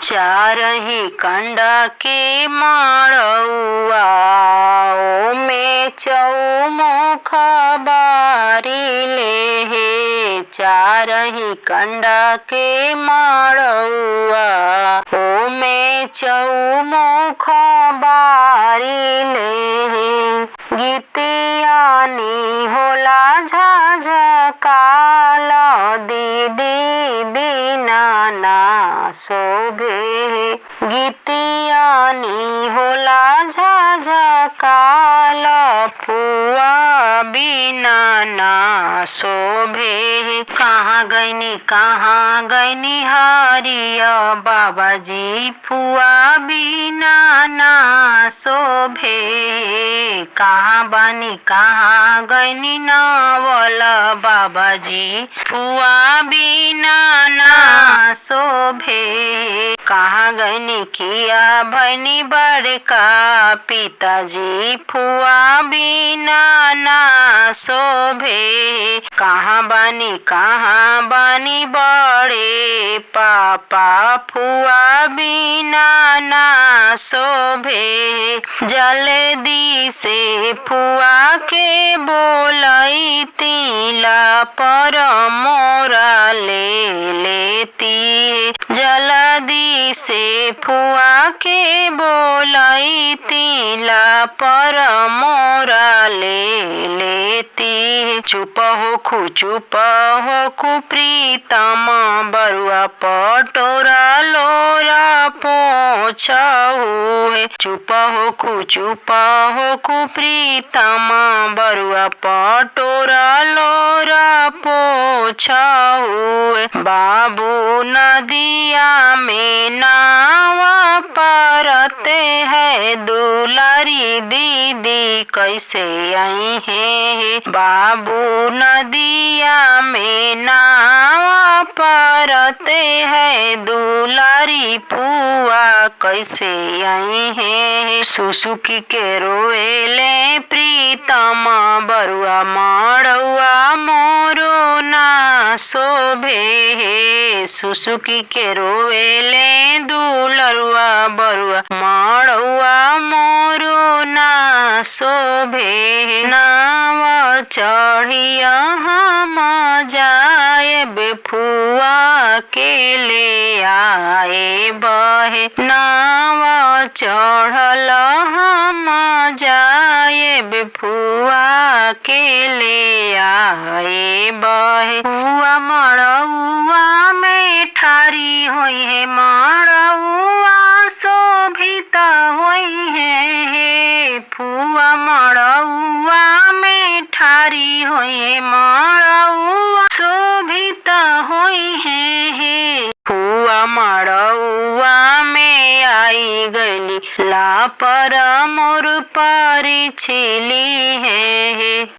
चारही कंडा के माड़ौआ ओमे चौमुख बारिले हे। चारही कंडा के माड़ौआ ओमे चौमुख बारिले हे। गीतियानी होला झझकाल दीदी बिना ना शोभे। गीतियानी होला झझकाल फुआ बिना ना शोभे। कहाँ गईनी हरिया बाबाजी फुआ बिना ना शोभे। कहाँ गईनी नवल बाबाजी फुआ बिना ना शोभे। कहाँ गईनी किया भैनी बड़का पिताजी फुआ बिना ना शोभे। कहाँ बानी बड़े पापा फुआ बिना ना शोभे। जल्दी से फुआ के बोलई तिला पर मोरा ले लेती। जल्दी से फुआ के बोलई तिला पर मोरा ले लेती। चुप होखु प्रीतम बरुआ पटोरा लोरा पोछहु है। चुप होखु प्रीतम बरुआ पटोरा लोरा पोछहु है। बाबू नदिया में नावा परते है दुलारी दीदी कैसे आई है। बाबू नदिया में नावा परते है दुलारी पुआ कैसे आई है। सुसुकी के रोएले प्रीतम बरुआ माड़ौआ मोरो ना शोभे। सुसुकी के रोएले दुलरुआ बरुआ माड़ौआ मोरो ना शोभे। नावा चढ़िया हम जाए फुआ के ले आए बहे। नावा चढ़ल हम जाए फुआ के ले आए बहे। फुआ मड़ौआ में ठारी होई है मड़ौआ शोभित होई है। फुआ मड़ौआ में ठारी होई है मड़ौआ शोभित होई है। फुआ मड़ौआ में आई गईली ला पर मोर परिछिली है।